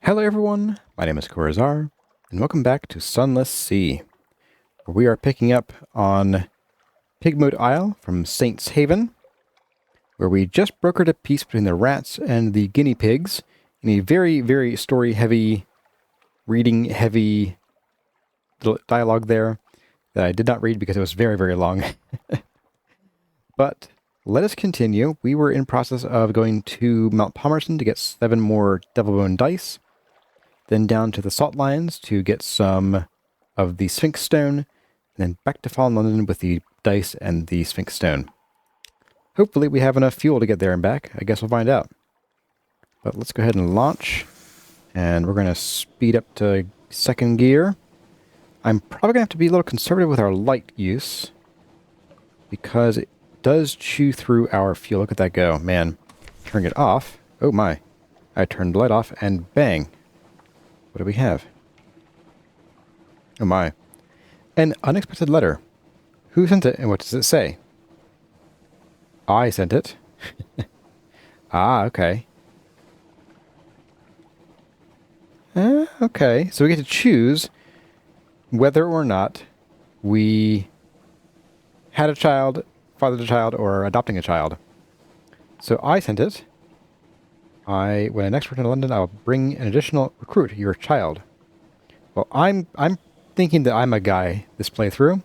Hello everyone, my name is Kurazarrh, and welcome back to Sunless Sea, where we are picking up on Pigmote Isle from Saints Haven, where we just brokered a peace between the rats and the guinea pigs in a very, very story-heavy, reading-heavy dialogue there that I did not read because it was very, very long. But let us continue. We were in process of going to Mount Palmerston to get 7 more Devilbone dice, then down to the Salt Lions to get some of the Sphinx stone, and then back to Fallen London with the dice and the Sphinx stone. Hopefully we have enough fuel to get there and back. I guess we'll find out. But let's go ahead and launch, and we're going to speed up to 2nd gear. I'm probably going to have to be a little conservative with our light use, because it does chew through our fuel. Look at that go. Man, turning it off. Oh my. I turned the light off, and bang. What do we have? Oh my. An unexpected letter. Who sent it, and what does it say? I sent it. Ah, okay. Okay, so we get to choose whether or not we had a child, fathered a child, or adopting a child. So I sent it. When I next return to London, I will bring an additional recruit, your child. Well, I'm thinking that I'm a guy this playthrough.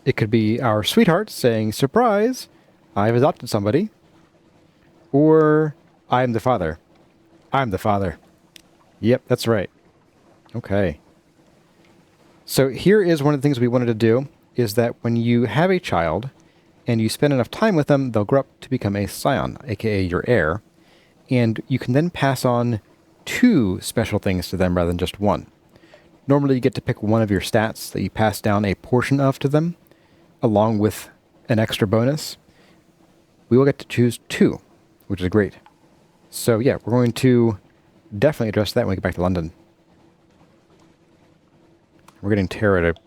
It could be our sweetheart saying, "Surprise! I've adopted somebody." Or I'm the father. I'm the father. Yep, that's right. Okay. So here is one of the things we wanted to do, is that when you have a child and you spend enough time with them, they'll grow up to become a scion, aka your heir, and you can then pass on 2 special things to them rather than just 1. Normally you get to pick one of your stats that you pass down a portion of to them, along with an extra bonus. We will get to choose 2, which is great. So yeah, we're going to definitely address that when we get back to London. We're getting terror at a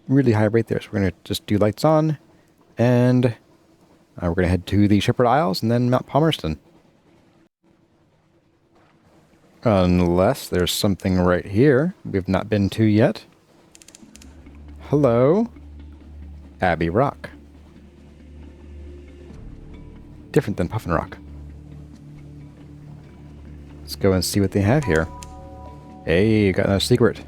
really high rate there, so we're going to just do lights on, and we're going to head to the Shepherd Isles and then Mount Palmerston. Unless there's something right here we've not been to yet. Hello. Abbey Rock. Different than Puffin Rock. Let's go and see what they have here. Hey, got another secret.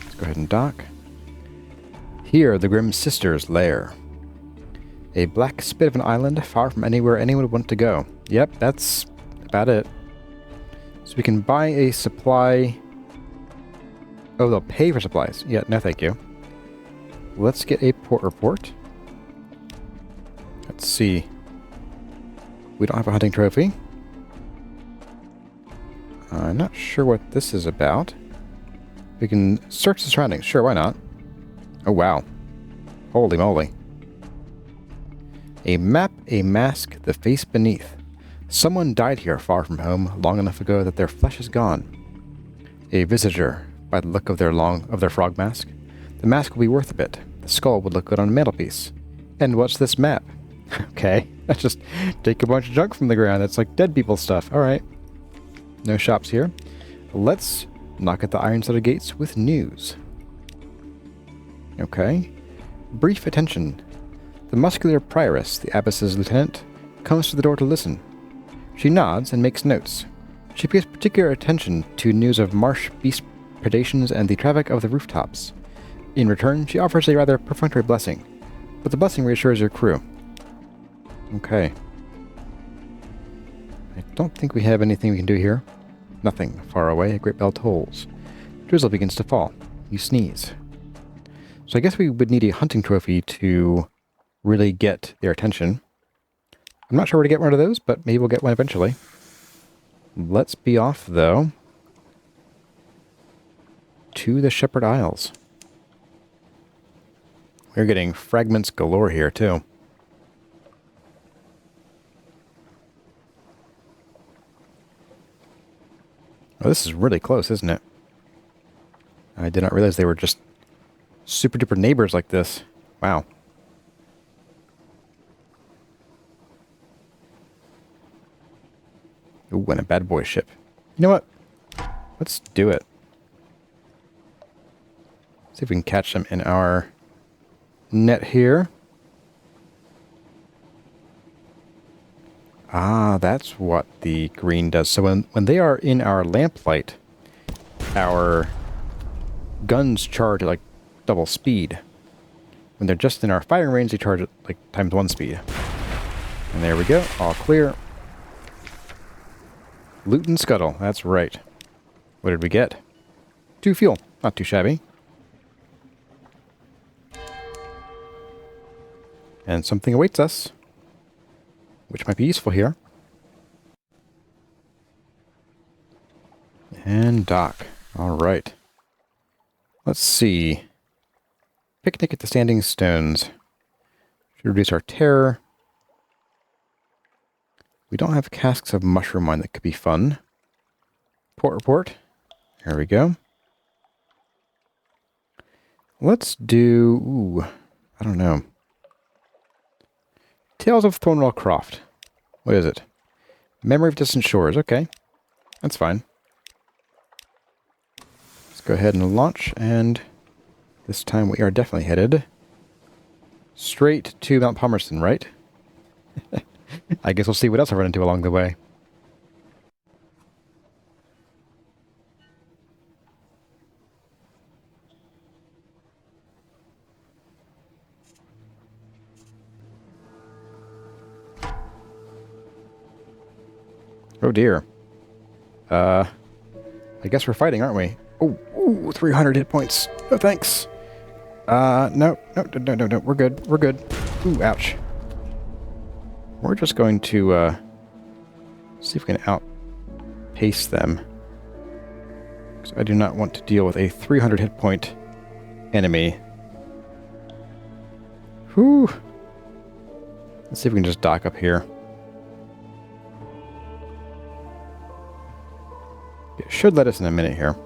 Let's go ahead and dock. Here, the Grim Sisters' lair. A black spit of an island, far from anywhere anyone would want to go. Yep, that's about it. So we can buy a supply. Oh, they'll pay for supplies. Yeah, no thank you. Let's get a port report. Let's see. We don't have a hunting trophy. I'm not sure what this is about. We can search the surroundings. Sure, why not? Oh, wow. Holy moly. A map, a mask, the face beneath. Someone died here far from home long enough ago that their flesh is gone. A visitor, by the look of their frog mask. The mask will be worth a bit. The skull would look good on a mantelpiece. And what's this map? Okay, let's just take a bunch of junk from the ground. It's like dead people stuff. Alright. No shops here. Let's knock at the iron-studded gates with news. Okay. Brief attention. The muscular prioress, the abbess's lieutenant, comes to the door to listen. She nods and makes notes. She pays particular attention to news of marsh beast predations and the traffic of the rooftops. In return, she offers a rather perfunctory blessing, but the blessing reassures your crew. Okay. I don't think we have anything we can do here. Nothing. Far away, a great bell tolls. Drizzle begins to fall. You sneeze. So I guess we would need a hunting trophy to really get their attention. I'm not sure where to get one of those, but maybe we'll get one eventually. Let's be off, though, to the Shepherd Isles. We're getting fragments galore here, too. Oh, this is really close, isn't it? I did not realize they were just super duper neighbors like this. Wow. Ooh, and a bad boy ship. You know what? Let's do it. See if we can catch them in our net here. Ah, that's what the green does. So when they are in our lamplight, our guns charge at like double speed. When they're just in our firing range, they charge at like ×1 speed. And there we go, all clear. Loot and scuttle, that's right. What did we get? 2 fuel, not too shabby. And something awaits us, which might be useful here. And dock. All right. Let's see. Picnic at the Standing Stones. Should reduce our terror. We don't have casks of mushroom wine that could be fun. Port report. There we go. Let's do... Ooh, I don't know. Tales of Thornwell Croft. What is it? Memory of Distant Shores. Okay. That's fine. Let's go ahead and launch, and this time we are definitely headed straight to Mount Palmerston, right? I guess we'll see what else I run into along the way. Oh dear. I guess we're fighting, aren't we? Oh, ooh, 300 hit points. No thanks. No, we're good, we're good. Ooh, ouch. We're just going to, see if we can outpace them. Because I do not want to deal with a 300 hit point enemy. Whew. Let's see if we can just dock up here. It should let us in a minute here.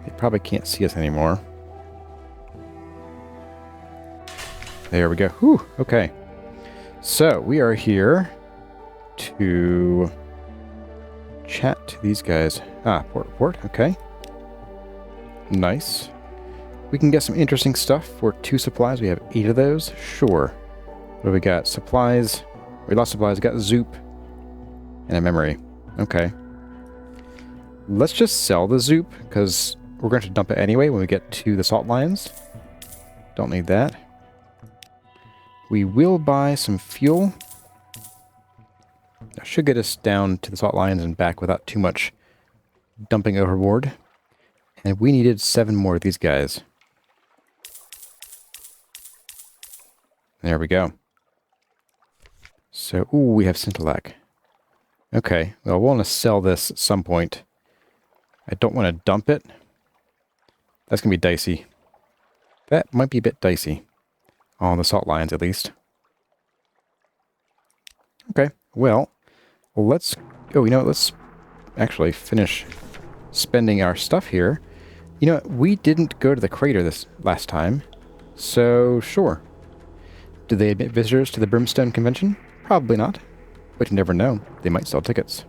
They probably can't see us anymore. There we go. Whew, okay. So, we are here to chat to these guys. Ah, port, okay. Nice. We can get some interesting stuff for 2 supplies. We have 8 of those. Sure. What do we got? Supplies. We lost supplies. We got Zoop. And a memory. Okay. Let's just sell the Zoop, because we're going to dump it anyway when we get to the salt lions. Don't need that. We will buy some fuel. That should get us down to the salt lions and back without too much dumping overboard. And we needed 7 more of these guys. There we go. So, ooh, we have Scintillac. Okay, well, we'll want to sell this at some point. I don't want to dump it. That's going to be dicey. That might be a bit dicey. On the salt lions, at least. Okay, well, let's... Oh, you know what, let's actually finish spending our stuff here. You know what, we didn't go to the crater this last time, so sure. Do they admit visitors to the Brimstone Convention? Probably not, but you never know. They might sell tickets.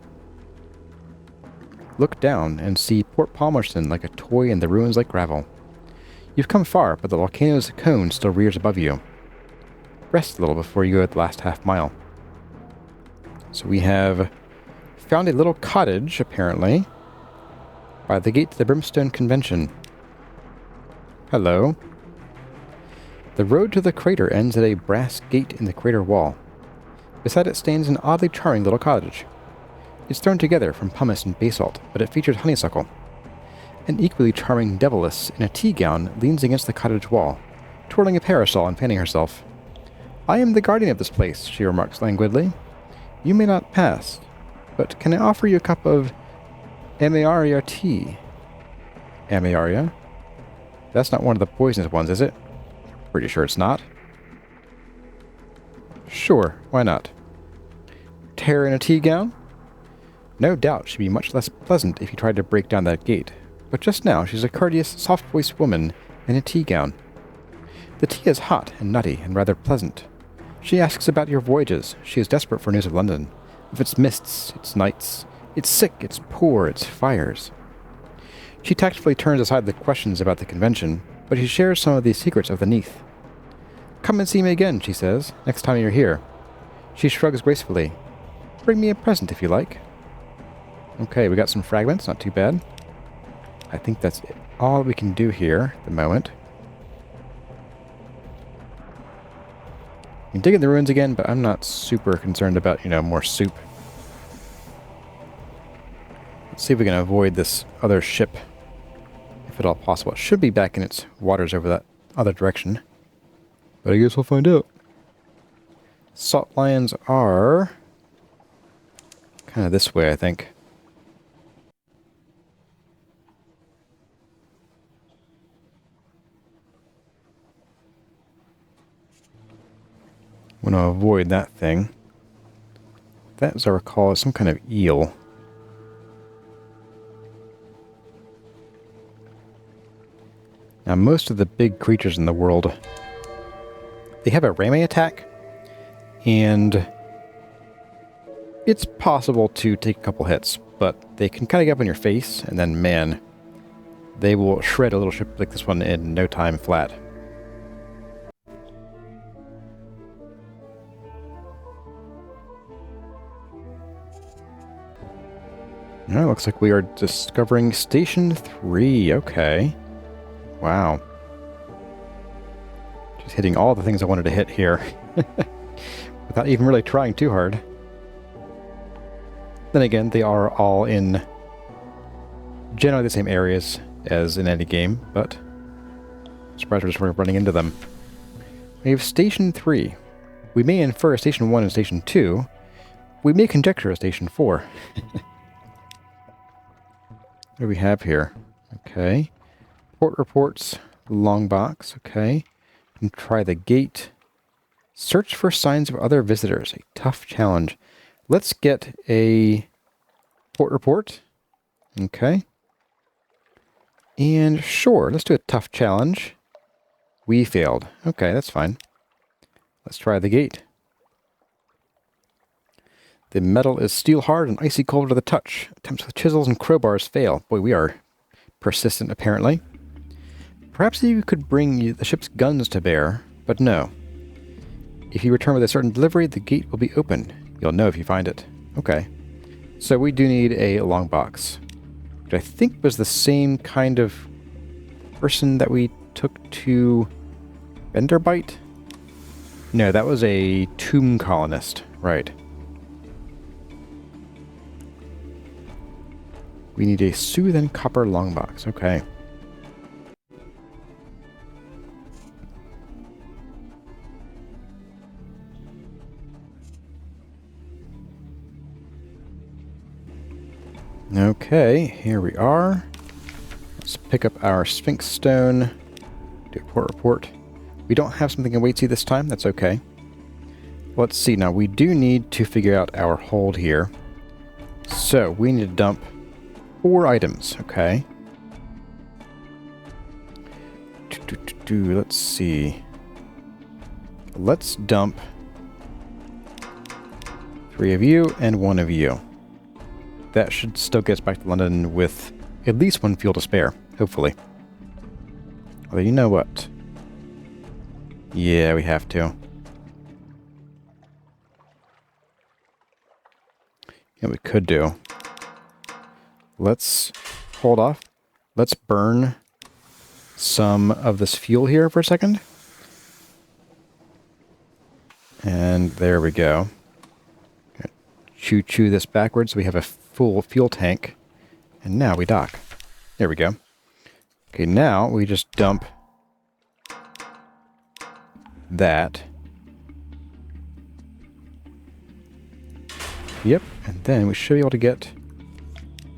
Look down and see Port Palmerston like a toy and the ruins like gravel. You've come far, but the volcano's cone still rears above you. Rest a little before you go the last half mile. So we have found a little cottage, apparently, by the gate to the Brimstone Convention. Hello. The road to the crater ends at a brass gate in the crater wall. Beside it stands an oddly charming little cottage. It's thrown together from pumice and basalt, but it features honeysuckle. An equally charming deviless in a tea gown leans against the cottage wall, twirling a parasol and fanning herself. I am the guardian of this place, she remarks languidly. You may not pass, but can I offer you a cup of Amaria tea? Amaria? That's not one of the poisonous ones, is it? Pretty sure it's not. Sure, why not? Terror in a tea gown? No doubt she'd be much less pleasant if you tried to break down that gate, but just now she's a courteous, soft-voiced woman in a tea gown. The tea is hot and nutty and rather pleasant. She asks about your voyages. She is desperate for news of London. Of its mists, its nights, its sick, its poor, its fires. She tactfully turns aside the questions about the convention, but she shares some of the secrets of the Neath. Come and see me again, she says, next time you're here. She shrugs gracefully. Bring me a present if you like. Okay, we got some fragments, not too bad. I think that's all we can do here at the moment. We can dig in the ruins again, but I'm not super concerned about, more soup. Let's see if we can avoid this other ship, if at all possible. It should be back in its waters over that other direction. But I guess we'll find out. Salt lions are kind of this way, I think. I want to avoid that thing. That, as I recall, is some kind of eel. Now, most of the big creatures in the world, they have a ramming attack, and it's possible to take a couple hits, but they can kind of get up on your face, and then, man, they will shred a little ship like this one in no time flat. Alright, looks like we are discovering Station 3. Okay. Wow. Just hitting all the things I wanted to hit here. Without even really trying too hard. Then again, they are all in generally the same areas as in any game, but I'm surprised we're just running into them. We have Station 3. We may infer Station 1 and Station 2. We may conjecture a Station 4. What do we have here? Okay. Port reports. Long box. Okay. And try the gate. Search for signs of other visitors. A tough challenge. Let's get a port report. Okay. And sure, let's do a tough challenge. We failed. Okay, that's fine. Let's try the gate. The metal is steel hard and icy cold to the touch. Attempts with chisels and crowbars fail. Boy, we are persistent, apparently. Perhaps you could bring the ship's guns to bear, but no. If you return with a certain delivery, the gate will be open. You'll know if you find it. Okay. So we do need a long box, which I think was the same kind of person that we took to Benderbite? No, that was a tomb colonist. Right. We need a soothe and copper long box. Okay. Okay, here we are. Let's pick up our Sphinx stone. Do a port report. We don't have something in Waitsea this time. That's okay. Let's see. Now, we do need to figure out our hold here. So, we need to dump 4 items. Okay. Let's see. Let's dump 3 of you and 1 of you. That should still get us back to London with at least 1 fuel to spare, hopefully. Although, you know what? Yeah, we have to. Yeah, we could do. Let's hold off. Let's burn some of this fuel here for a second. And there we go. Chew this backwards so we have a full fuel tank. And now we dock. There we go. Okay, now we just dump that. Yep, and then we should be able to get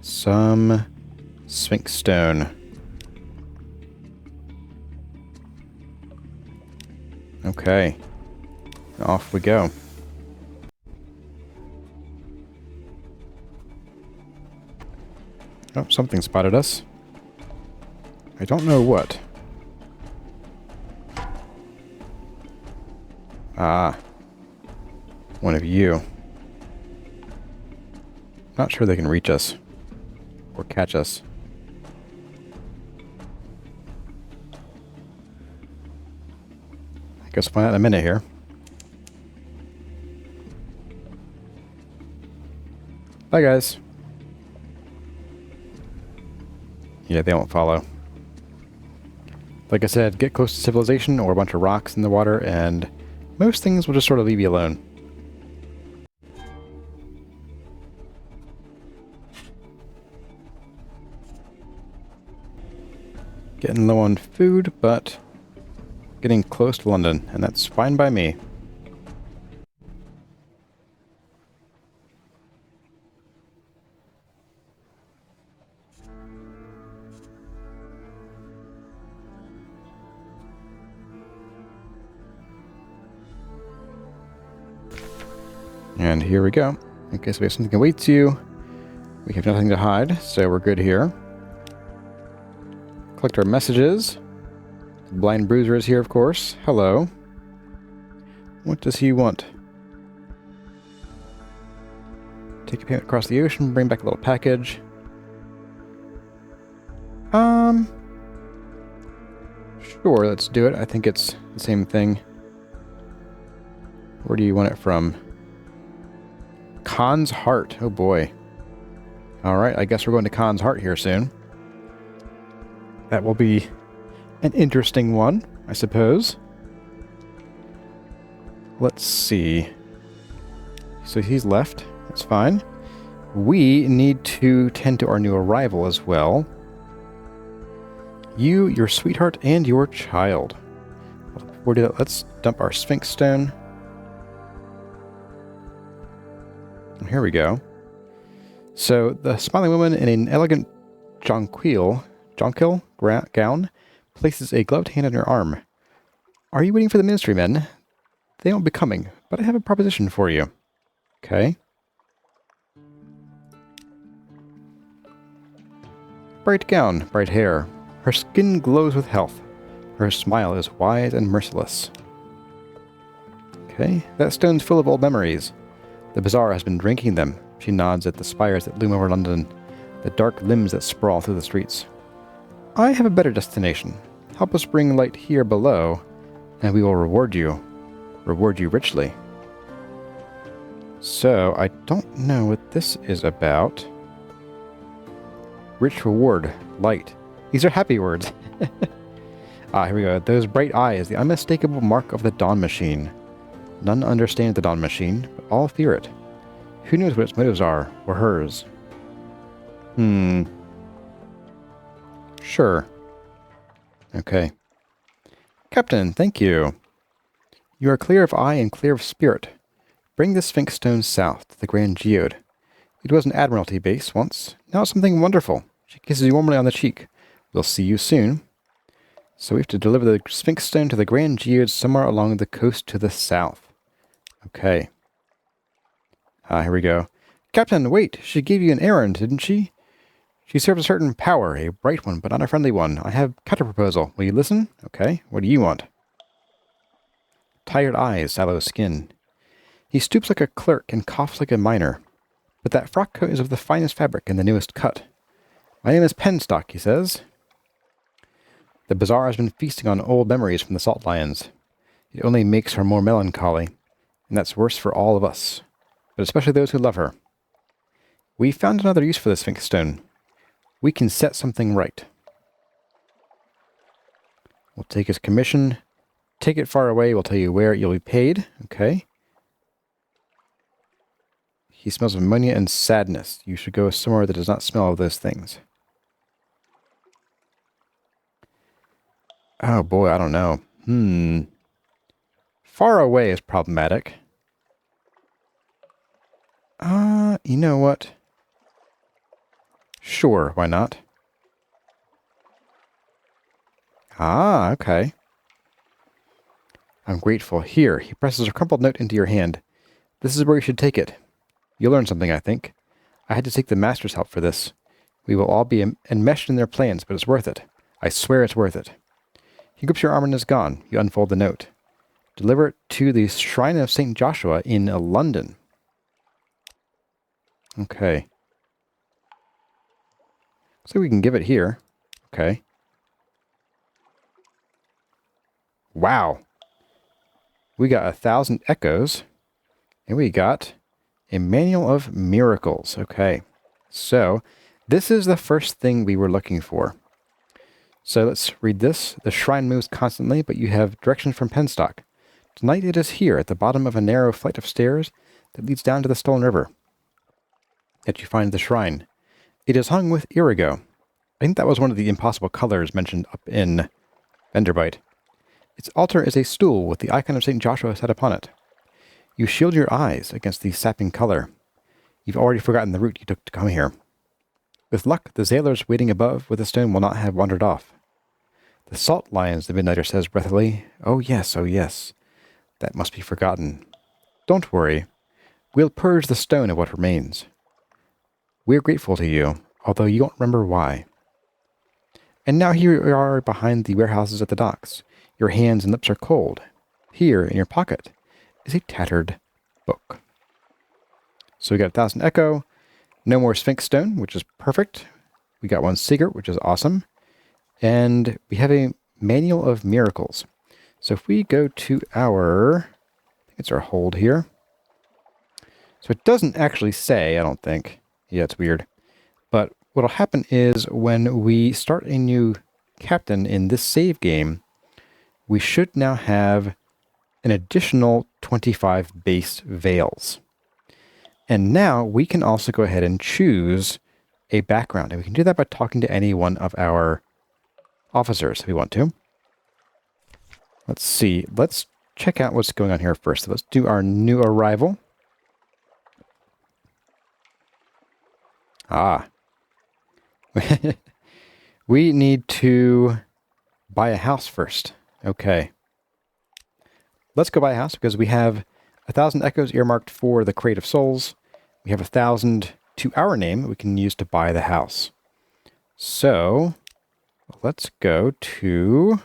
some Sphinx stone. Okay. Off we go. Oh, something spotted us. I don't know what. Ah. One of you. Not sure they can reach us. Or catch us. I guess we'll find out in a minute here. Bye, guys. Yeah, they won't follow. Like I said, get close to civilization or a bunch of rocks in the water, and most things will just sort of leave you alone. Getting low on food, but getting close to London, and that's fine by me. And here we go. Okay, so we have something that awaits you. We have nothing to hide, so we're good here. Collect our messages. Blind Bruiser is here, of course. Hello. What does he want? Take a payment across the ocean, bring back a little package. Sure, let's do it. I think it's the same thing. Where do you want it from? Khan's Heart. Oh boy. Alright, I guess we're going to Khan's Heart here soon. That will be an interesting one, I suppose. Let's see. So he's left. That's fine. We need to tend to our new arrival as well. You, your sweetheart, and your child. Before we do that, let's dump our Sphinx stone. Here we go. So, the smiling woman in an elegant jonquil gown places a gloved hand on her arm. Are you waiting for the ministry men? They won't be coming, but I have a proposition for you. Okay. Bright gown, bright hair. Her skin glows with health. Her smile is wise and merciless. Okay, that stone's full of old memories. The bazaar has been drinking them. She nods at the spires that loom over London, the dark limbs that sprawl through the streets. I have a better destination. Help us bring light here below, and we will reward you. Reward you richly. So, I don't know what this is about. Rich reward, light. These are happy words. Here we go. Those bright eyes, the unmistakable mark of the Dawn Machine. None understand the Dawn Machine, but all fear it. Who knows what its motives are, or hers? Sure. Okay. Captain, thank you. You are clear of eye and clear of spirit. Bring the Sphinx stone south to the Grand Geode. It was an Admiralty base once. Now it's something wonderful. She kisses you warmly on the cheek. We'll see you soon. So we have to deliver the Sphinx stone to the Grand Geode somewhere along the coast to the south. Okay. Here we go. Captain, wait! She gave you an errand, didn't she? She serves a certain power, a bright one, but not a friendly one. I have a counter-proposal. Will you listen? Okay. What do you want? Tired eyes, sallow skin. He stoops like a clerk and coughs like a miner. But that frock coat is of the finest fabric and the newest cut. My name is Penstock, he says. The bazaar has been feasting on old memories from the Salt Lions. It only makes her more melancholy, and that's worse for all of us, but especially those who love her. We found another use for the Sphinx stone. We can set something right. We'll take his commission. Take it far away. We'll tell you where you'll be paid. Okay. He smells of ammonia and sadness. You should go somewhere that does not smell of those things. Oh boy, I don't know. Far away is problematic. You know what? Sure, why not? Okay. I'm grateful. Here, he presses a crumpled note into your hand. This is where you should take it. You'll learn something, I think. I had to take the Master's help for this. We will all be enmeshed in their plans, but it's worth it. I swear it's worth it. He grips your arm and is gone. You unfold the note. Deliver it to the Shrine of St. Joshua in London. Okay. So we can give it here. Okay. Wow. We got 1,000 echoes. And we got a Manual of Miracles. Okay. So this is the first thing we were looking for. So let's read this. The shrine moves constantly, but you have directions from penstock. Tonight it is here, at the bottom of a narrow flight of stairs that leads down to the Stolen River, that you find the shrine. It is hung with irigo. I think that was one of the impossible colors mentioned up in Venderbite. Its altar is a stool with the icon of St. Joshua set upon it. You shield your eyes against the sapping color. You've already forgotten the route you took to come here. With luck, the sailors waiting above with the stone will not have wandered off. The salt lions, the Midnighter says breathily. Oh yes, oh yes. That must be forgotten. Don't worry. We'll purge the stone of what remains. We're grateful to you, although you don't remember why. And now here you are behind the warehouses at the docks. Your hands and lips are cold. Here, in your pocket, is a tattered book. So we got 1,000 echo. No more Sphinx stone, which is perfect. We got one secret, which is awesome. And we have a Manual of Miracles. So if we go to our, I think it's our hold here. So it doesn't actually say, I don't think. Yeah, it's weird. But what'll happen is when we start a new captain in this save game, we should now have an additional 25 base veils. And now we can also go ahead and choose a background. And we can do that by talking to any one of our officers if we want to. Let's see. Let's check out what's going on here first. So let's do our new arrival. Ah. We need to buy a house first. Okay. Let's go buy a house because we have 1,000 echoes earmarked for the Crate of Souls. We have 1,000 to our name we can use to buy the house. So let's go to...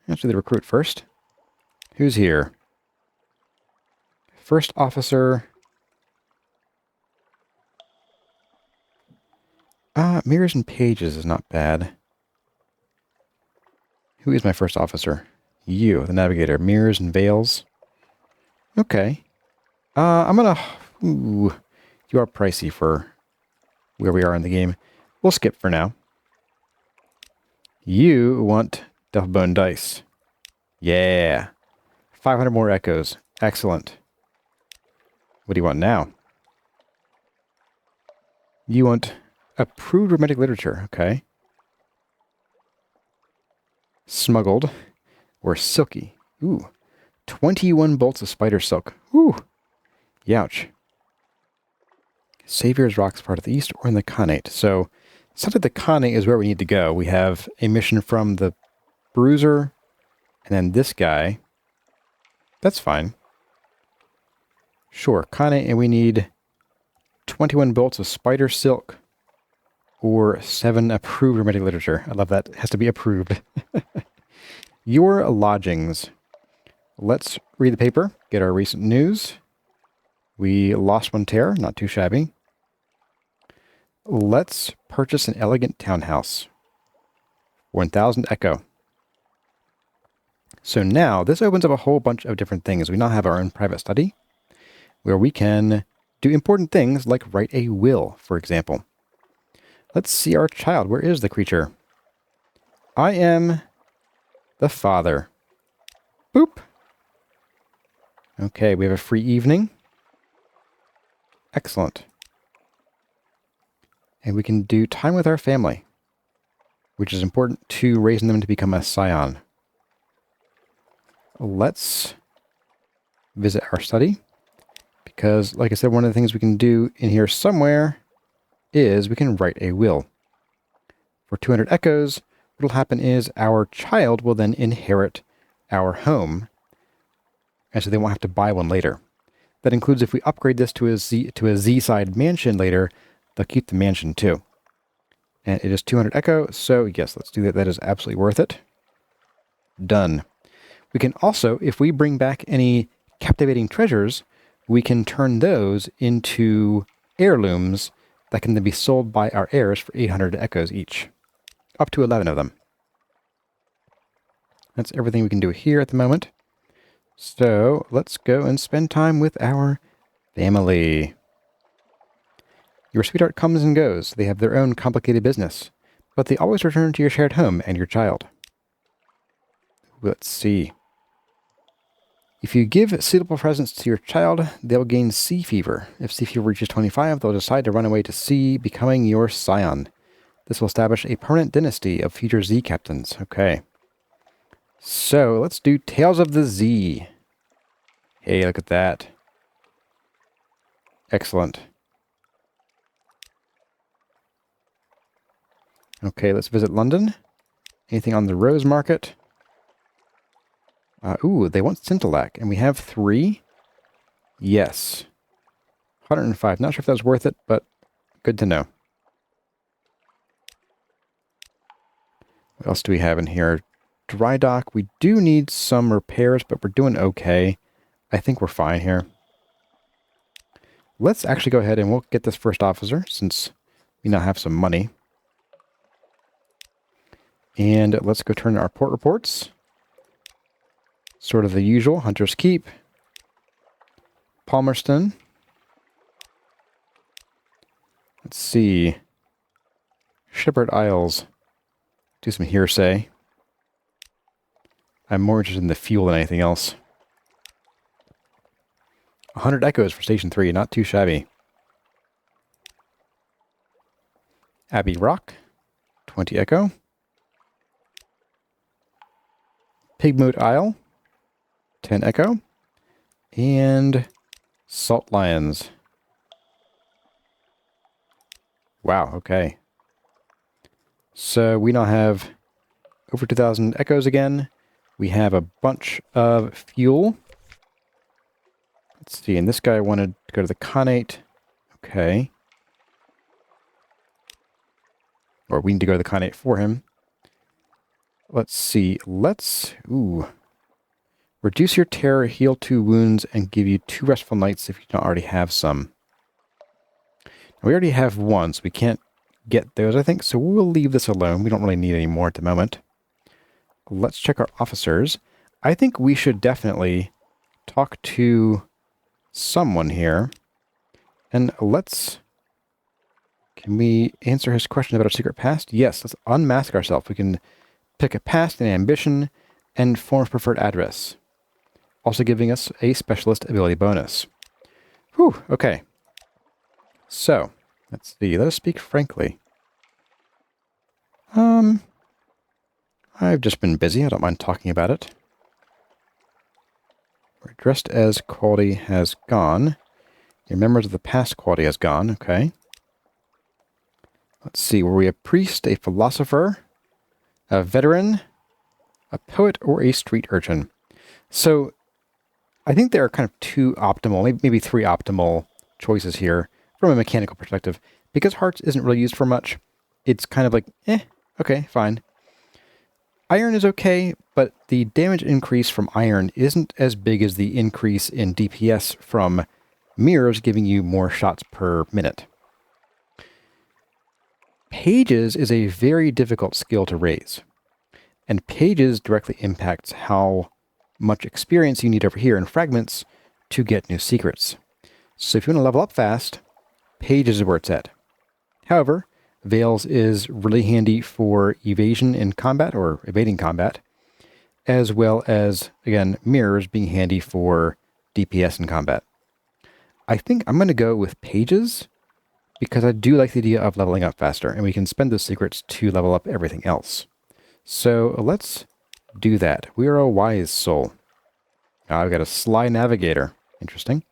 Let's do the recruit first. Who's here? First officer. Mirrors and pages is not bad. Who is my first officer? You, the navigator. Mirrors and veils. Okay. I'm gonna... Ooh, you are pricey for where we are in the game. We'll skip for now. You want Devilbone dice. Yeah. 500 more echoes. Excellent. What do you want now? You want approved romantic literature. Okay. Smuggled. Or silky. Ooh. 21 bolts of spider silk. Ooh. Youch. Savior's Rock's part of the East or in the Khanate. So, sounds like the Khanate is where we need to go. We have a mission from the Bruiser, and then this guy. That's fine. Sure, Khanate, and we need 21 bolts of spider silk or 7 approved romantic literature. I love that. It has to be approved. Your lodgings. Let's read the paper, get our recent news. We lost one terror, not too shabby. Let's purchase an elegant townhouse. 1,000 echo. So now, this opens up a whole bunch of different things. We now have our own private study, where we can do important things like write a will, for example. Let's see our child. Where is the creature? I am the father. Boop. Okay, we have a free evening. Excellent. And we can do time with our family, which is important to raising them to become a scion. Let's visit our study, because, like I said, one of the things we can do in here somewhere is we can write a will. For 200 echoes, what will happen is our child will then inherit our home, and so they won't have to buy one later. That includes if we upgrade this to a Z-side mansion later, they'll keep the mansion too. And it is 200 echo, so yes, let's do that. That is absolutely worth it. Done. We can also, if we bring back any captivating treasures, we can turn those into heirlooms that can then be sold by our heirs for 800 echoes each. Up to 11 of them. That's everything we can do here at the moment. So let's go and spend time with our family. Your sweetheart comes and goes. They have their own complicated business, but they always return to your shared home and your child. Let's see. If you give suitable presents to your child, they'll gain sea fever. If sea fever reaches 25, they'll decide to run away to sea, becoming your scion. This will establish a permanent dynasty of future Z captains. Okay. So, let's do Tales of the Z. Hey, look at that. Excellent. Okay, let's visit London. Anything on the Rose Market? Ooh, they want Scintillac, and we have 3? Yes. 105. Not sure if that was worth it, but good to know. What else do we have in here? Dry dock. We do need some repairs, but we're doing okay. I think we're fine here. Let's actually go ahead and we'll get this first officer, since we now have some money. And let's go turn in our port reports. Sort of the usual. Hunter's Keep. Palmerston. Let's see. Shepherd Isles. Do some hearsay. I'm more interested in the fuel than anything else. 100 echoes for Station 3. Not too shabby. Abbey Rock. 20 echo. Pigmote Isle. 10 echo. And Salt Lions. Wow, okay. So we now have over 2,000 echoes again. We have a bunch of fuel. Let's see, and this guy wanted to go to the Khanate. Okay. Or we need to go to the Khanate for him. Let's see, ooh. Reduce your terror, heal 2 wounds, and give you 2 restful nights if you don't already have some. Now, we already have 1, so we can't get those, I think, so we'll leave this alone. We don't really need any more at the moment. Let's check our officers. I think we should definitely talk to someone here. And can we answer his question about our secret past? Yes, let's unmask ourselves. We can pick a past and ambition and form of preferred address. Also giving us a specialist ability bonus. Whew, okay. So, let's see. Let us speak frankly. I've just been busy. I don't mind talking about it. We're dressed as quality has gone. Your members of the past quality has gone. Okay. Let's see. Were we a priest, a philosopher, a veteran, a poet, or a street urchin? So, I think there are kind of 2 optimal, maybe 3 optimal choices here from a mechanical perspective. Because hearts isn't really used for much, it's kind of like, okay, fine. Iron is okay, but the damage increase from iron isn't as big as the increase in DPS from mirrors giving you more shots per minute. Pages is a very difficult skill to raise. And pages directly impacts how much experience you need over here in fragments to get new secrets. So if you want to level up fast, pages is where it's at. However, Veils is really handy for evasion in combat, or evading combat, as well as, again, mirrors being handy for DPS in combat. I think I'm going to go with pages, because I do like the idea of leveling up faster, and we can spend those secrets to level up everything else. So let's do that. We are a wise soul. I've got a sly navigator. Interesting.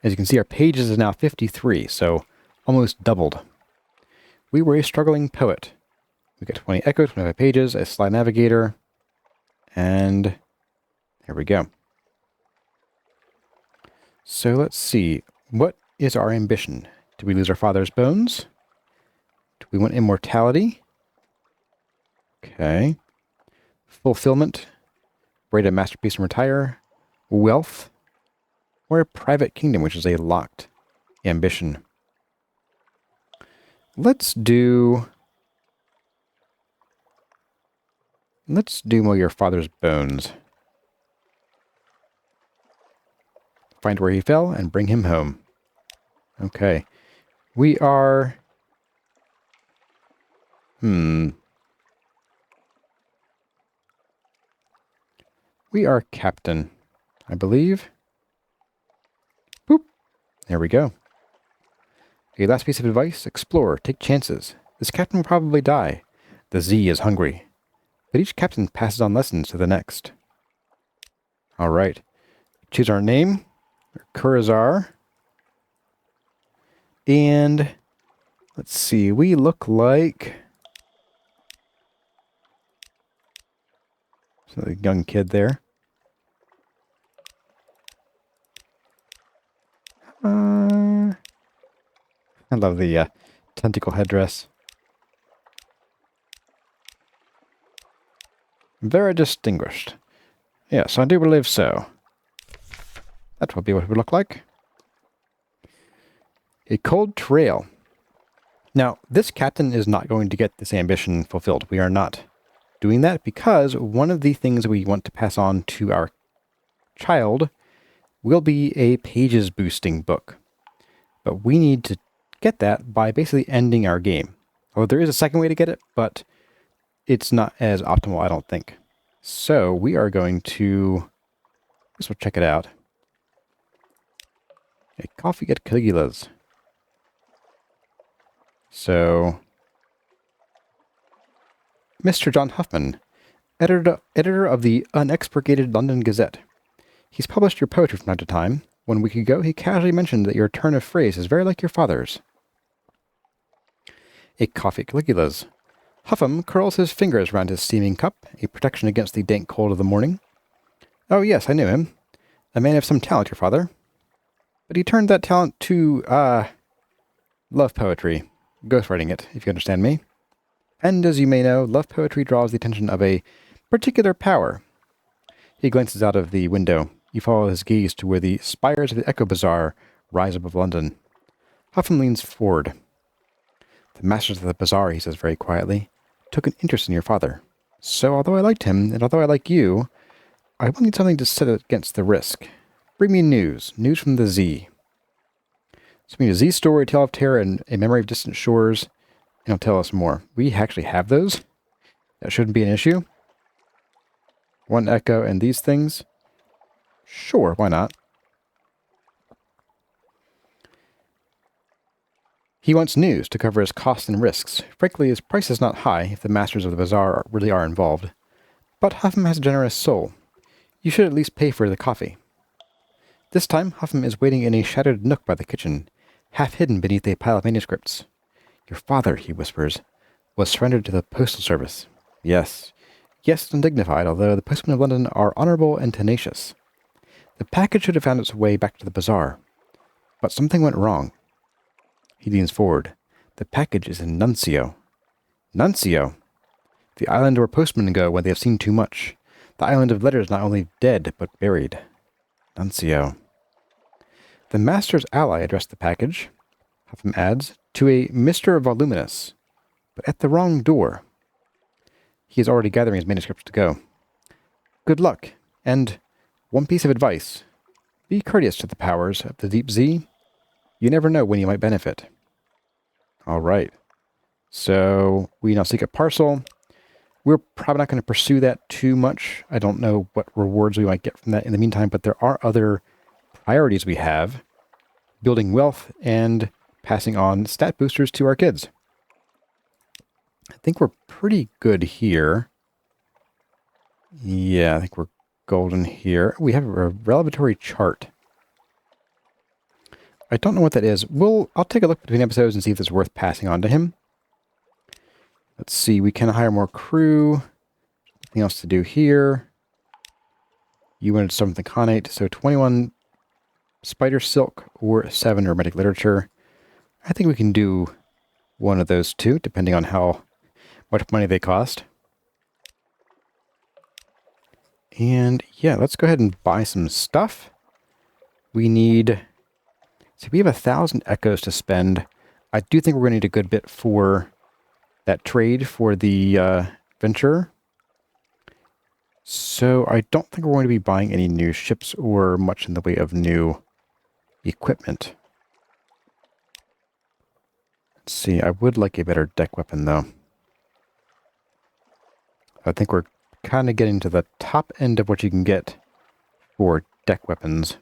As you can see, our pages is now 53, so almost doubled. We were a struggling poet. We got 20 echo, 25 pages, a sly navigator, and there we go. So let's see. What is our ambition? Do we lose our father's bones? Do we want immortality? Okay. fulfillment, rate a masterpiece and retire, wealth, or a private kingdom, which is a locked ambition. Let's do your father's bones. Find where he fell and bring him home. Okay. We are... We are captain, I believe. Boop. There we go. A last piece of advice, explore, take chances. This captain will probably die. The Z is hungry. But each captain passes on lessons to the next. Alright. Choose our name. Kurazarrh. And let's see, we look like a young kid there. I love the tentacle headdress. Very distinguished. Yes, I do believe so. That will be what it would look like. A cold trail. Now, this captain is not going to get this ambition fulfilled. We are not doing that because one of the things we want to pass on to our child will be a pages boosting book. But we need to get that by basically ending our game. Well, there is a second way to get it, but it's not as optimal, I don't think. So we are going to... Let's check it out. A coffee at Caligula's. So, Mr. John Huffman, editor of the Unexpurgated London Gazette. He's published your poetry from time to time. 1 week ago, he casually mentioned that your turn of phrase is very like your father's. A coffee at Caligula's. Huffam curls his fingers round his steaming cup, a protection against the dank cold of the morning. Oh yes, I knew him. A man of some talent, your father. But he turned that talent to, love poetry. Ghostwriting it, if you understand me. And as you may know, love poetry draws the attention of a particular power. He glances out of the window. You follow his gaze to where the spires of the Echo Bazaar rise above London. Huffam leans forward. The masters of the bazaar, he says very quietly, took an interest in your father. So although I liked him, and although I like you, I will need something to set against the risk. Bring me news. News from the Z. So we need a Z story, a tale of terror, and a memory of distant shores, and he'll tell us more. We actually have those. That shouldn't be an issue. 1 echo and these things. Sure, why not? He wants news to cover his costs and risks. Frankly, his price is not high if the masters of the bazaar really are involved. But Huffam has a generous soul. You should at least pay for the coffee. This time, Huffam is waiting in a shadowed nook by the kitchen, half hidden beneath a pile of manuscripts. Your father, he whispers, was surrendered to the postal service. Yes. Yes, undignified, although the postmen of London are honorable and tenacious. The package should have found its way back to the bazaar. But something went wrong. He leans forward. The package is in Nuncio. Nuncio? The island where postmen go when they have seen too much. The island of letters not only dead, but buried. Nuncio. The master's ally addressed the package, Huffam adds, to a Mr. Voluminous, but at the wrong door. He is already gathering his manuscripts to go. Good luck, and one piece of advice. Be courteous to the powers of the Deep Z. You never know when you might benefit. All right. So we now seek a parcel. We're probably not going to pursue that too much. I don't know what rewards we might get from that in the meantime, but there are other priorities we have. Building wealth and passing on stat boosters to our kids. I think we're pretty good here. Yeah, I think we're golden here. We have a revelatory chart. I don't know what that is. I'll take a look between episodes and see if it's worth passing on to him. Let's see, we can hire more crew. Nothing else to do here. You wanted something Khanate, so 21 spider silk or 7 hermetic literature. I think we can do one of those two, depending on how much money they cost. And yeah, let's go ahead and buy some stuff. We need... See, we have 1,000 echoes to spend. I do think we're going to need a good bit for that trade for the venture. So I don't think we're going to be buying any new ships or much in the way of new equipment. Let's see, I would like a better deck weapon though. I think we're kind of getting to the top end of what you can get for deck weapons.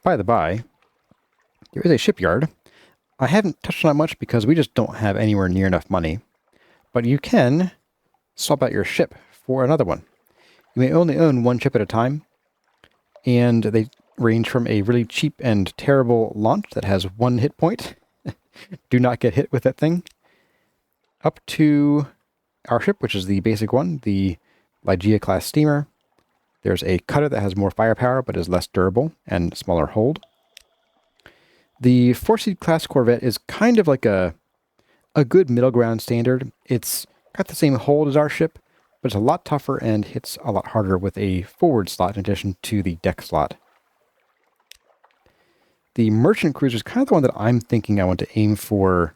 By the by, there is a shipyard. I haven't touched on it much because we just don't have anywhere near enough money. But you can swap out your ship for another one. You may only own one ship at a time, and they range from a really cheap and terrible launch that has 1 hit point. Do not get hit with that thing. Up to our ship, which is the basic one, the Ligeia-class steamer. There's a cutter that has more firepower but is less durable and smaller hold. The 4-seat class corvette is kind of like a good middle ground standard. It's got the same hold as our ship, but it's a lot tougher and hits a lot harder with a forward slot in addition to the deck slot. The merchant cruiser is kind of the one that I'm thinking I want to aim for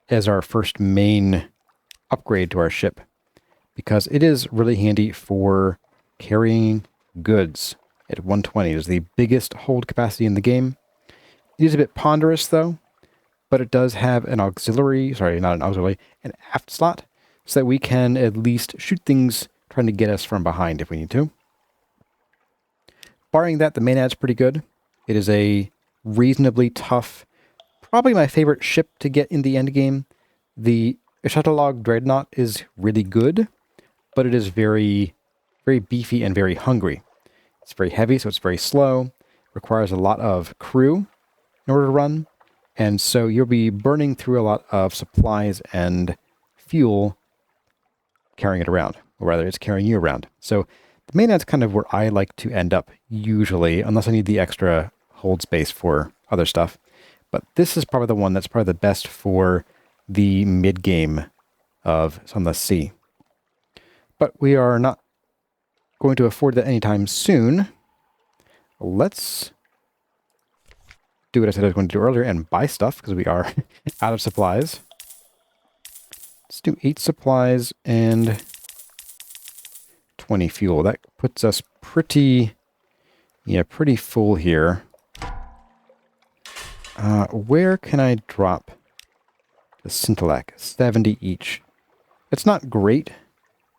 as our first main upgrade to our ship, because it is really handy for carrying goods at 120. It is the biggest hold capacity in the game. It is a bit ponderous though, but it does have an auxiliary, sorry, not an auxiliary, an aft slot, so that we can at least shoot things trying to get us from behind if we need to. Barring that, the Maenad's pretty good. It is a reasonably tough, probably my favorite ship to get in the endgame. The Shuttleog Dreadnought is really good, but it is very, very beefy and very hungry. It's very heavy, so it's very slow, requires a lot of crew in order to run, and so you'll be burning through a lot of supplies and fuel carrying it around, or rather it's carrying you around. So the Maenad's kind of where I like to end up usually, unless I need the extra hold space for other stuff. But this is probably the one that's probably the best for the mid-game of Sunless Sea. But we are not going to afford that anytime soon. Let's do what I said I was going to do earlier and buy stuff, because we are out of supplies. Let's do 8 supplies and 20 fuel. That puts us pretty full here. Where can I drop the Scintillac? 70 each. It's not great,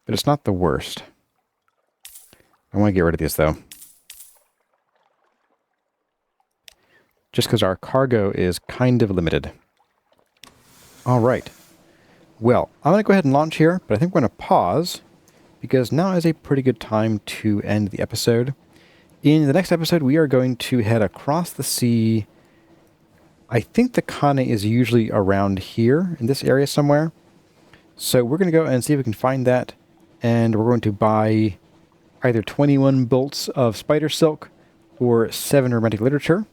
but it's not the worst. I want to get rid of these, though. Just because our cargo is kind of limited. All right. Well, I'm going to go ahead and launch here, but I think we're going to pause, because now is a pretty good time to end the episode. In the next episode, we are going to head across the sea. I think the Kane is usually around here, in this area somewhere. So we're going to go and see if we can find that, and we're going to buy either 21 bolts of spider silk or 7 romantic literature.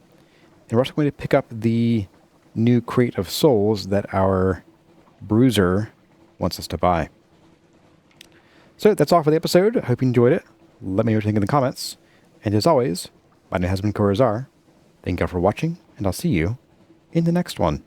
And we're also going to pick up the new crate of souls that our bruiser wants us to buy. So that's all for the episode. I hope you enjoyed it. Let me know what you think in the comments. And as always, my name has been Kurazarrh. Thank you all for watching, and I'll see you in the next one.